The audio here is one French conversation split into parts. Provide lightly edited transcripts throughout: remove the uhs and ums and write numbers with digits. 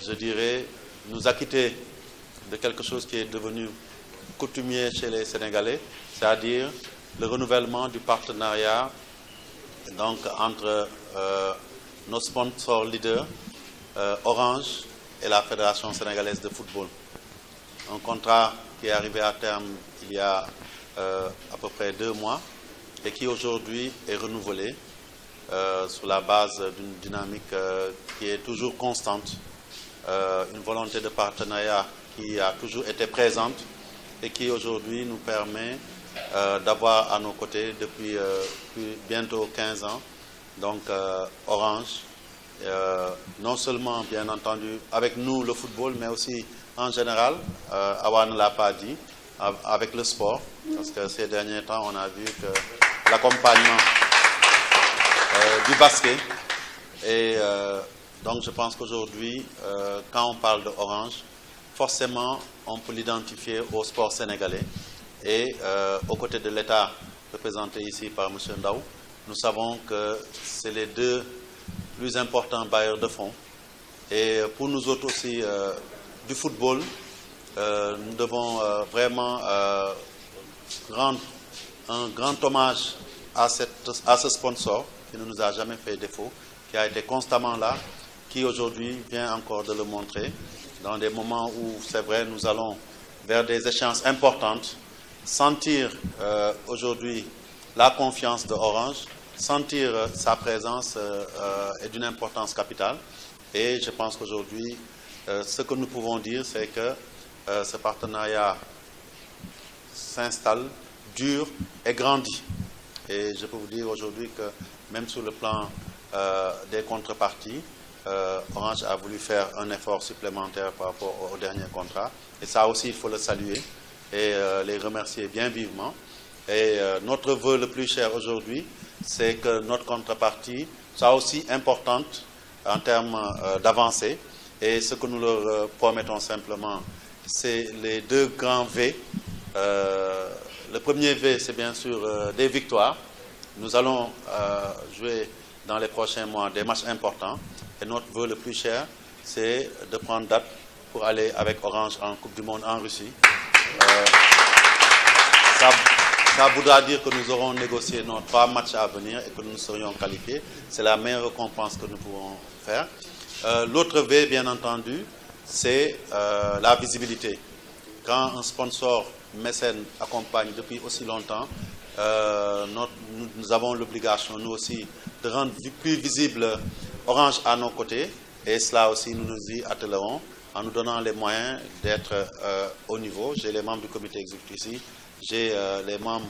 je dirais, nous acquitter de quelque chose qui est devenu coutumier chez les Sénégalais, c'est-à-dire le renouvellement du partenariat donc, entre nos sponsors leaders, Orange et la Fédération sénégalaise de football. Un contrat qui est arrivé à terme il y a à peu près 2 mois et qui aujourd'hui est renouvelé sur la base d'une dynamique qui est toujours constante, une volonté de partenariat qui a toujours été présente et qui aujourd'hui nous permet d'avoir à nos côtés depuis bientôt 15 ans, donc Orange, non seulement bien entendu avec nous le football, mais aussi en général, Awa ne l'a pas dit, avec le sport, parce que ces derniers temps on a vu que l'accompagnement du basket, et donc je pense qu'aujourd'hui, quand on parle de Orange, forcément on peut l'identifier au sport sénégalais. Et aux côtés de l'État représenté ici par M. Ndaw, nous savons que c'est les 2 plus importants bailleurs de fonds. Et pour nous autres aussi du football, nous devons vraiment rendre un grand hommage à ce sponsor qui ne nous a jamais fait défaut, qui a été constamment là, qui aujourd'hui vient encore de le montrer dans des moments où, c'est vrai, nous allons vers des échéances importantes. Sentir aujourd'hui la confiance de Orange, sentir sa présence est d'une importance capitale. Et je pense qu'aujourd'hui, ce que nous pouvons dire, c'est que ce partenariat s'installe, dure et grandit. Et je peux vous dire aujourd'hui que même sur le plan des contreparties, Orange a voulu faire un effort supplémentaire par rapport au dernier contrat. Et ça aussi, il faut le saluer et les remercier bien vivement. Et notre vœu le plus cher aujourd'hui, c'est que notre contrepartie soit aussi importante en termes d'avancée. Et ce que nous leur promettons simplement, c'est les 2 grands V. Le premier V, c'est bien sûr des victoires. Nous allons jouer dans les prochains mois des matchs importants. Et notre vœu le plus cher, c'est de prendre date pour aller avec Orange en Coupe du Monde en Russie. Ça voudra dire que nous aurons négocié nos 3 matchs à venir et que nous serions qualifiés. C'est la meilleure récompense que nous pouvons faire. L'autre V, bien entendu, c'est la visibilité. Quand un sponsor mécène accompagne depuis aussi longtemps, nous avons l'obligation, nous aussi, de rendre plus visible Orange à nos côtés. Et cela aussi, nous nous y attellerons en nous donnant les moyens d'être au niveau. J'ai les membres du comité exécutif ici, j'ai les membres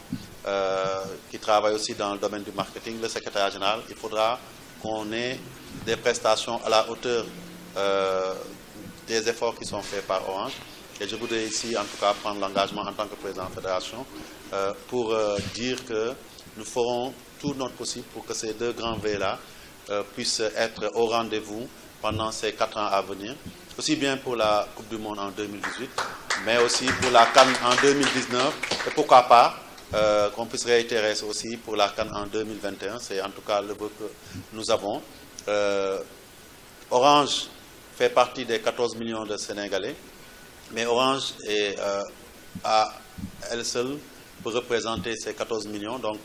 qui travaillent aussi dans le domaine du marketing, le secrétaire général. Il faudra qu'on ait des prestations à la hauteur des efforts qui sont faits par Orange. Et je voudrais ici, en tout cas, prendre l'engagement en tant que président de la fédération pour dire que nous ferons tout notre possible pour que ces 2 grands V-là puissent être au rendez-vous pendant ces 4 ans à venir, aussi bien pour la Coupe du Monde en 2018, mais aussi pour la CAN en 2019, et pourquoi pas qu'on puisse réitérer ça aussi pour la CAN en 2021, c'est en tout cas le vœu que nous avons. Orange fait partie des 14 millions de Sénégalais, mais Orange est à elle seule peut représenter ces 14 millions, donc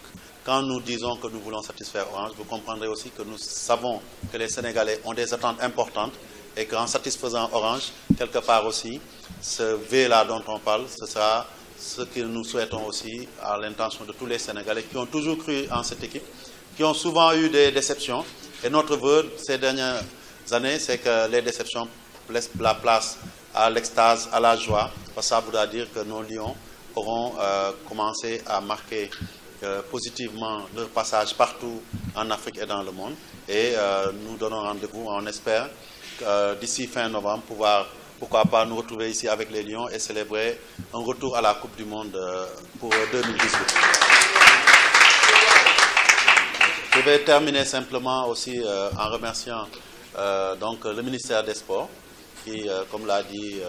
quand nous disons que nous voulons satisfaire Orange, vous comprendrez aussi que nous savons que les Sénégalais ont des attentes importantes et qu'en satisfaisant Orange, quelque part aussi, ce V-là dont on parle, ce sera ce que nous souhaitons aussi à l'intention de tous les Sénégalais qui ont toujours cru en cette équipe, qui ont souvent eu des déceptions. Et notre vœu ces dernières années, c'est que les déceptions laissent la place à l'extase, à la joie, parce que ça voudra dire que nos Lions auront commencé à marquer positivement leur passage partout en Afrique et dans le monde. Et nous donnons rendez-vous, on espère, d'ici fin novembre, pouvoir, pourquoi pas, nous retrouver ici avec les Lions et célébrer un retour à la Coupe du Monde pour 2018. Je vais terminer simplement aussi en remerciant donc, le ministère des Sports, qui, comme l'a dit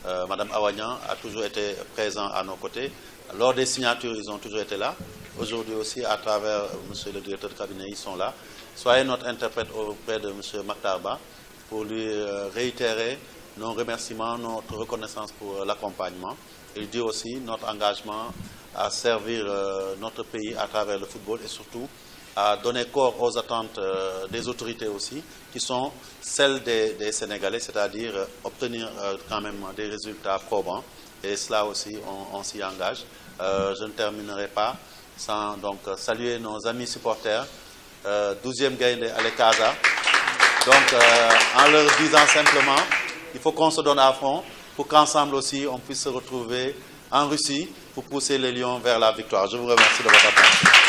Mme Awagnan, a toujours été présent à nos côtés. Lors des signatures, ils ont toujours été là. Aujourd'hui aussi, à travers M. le directeur de cabinet, ils sont là. Soyez notre interprète auprès de M. Maktarba pour lui réitérer nos remerciements, notre reconnaissance pour l'accompagnement. Il dit aussi notre engagement à servir notre pays à travers le football et surtout à donner corps aux attentes des autorités aussi, qui sont celles des Sénégalais, c'est-à-dire obtenir quand même des résultats probants. Et cela aussi, on s'y engage. Je ne terminerai pas sans donc saluer nos amis supporters, 12e Gaïndé à l'Ekaza. Donc, en leur disant simplement, il faut qu'on se donne à fond pour qu'ensemble aussi, on puisse se retrouver en Russie pour pousser les Lions vers la victoire. Je vous remercie de votre attention.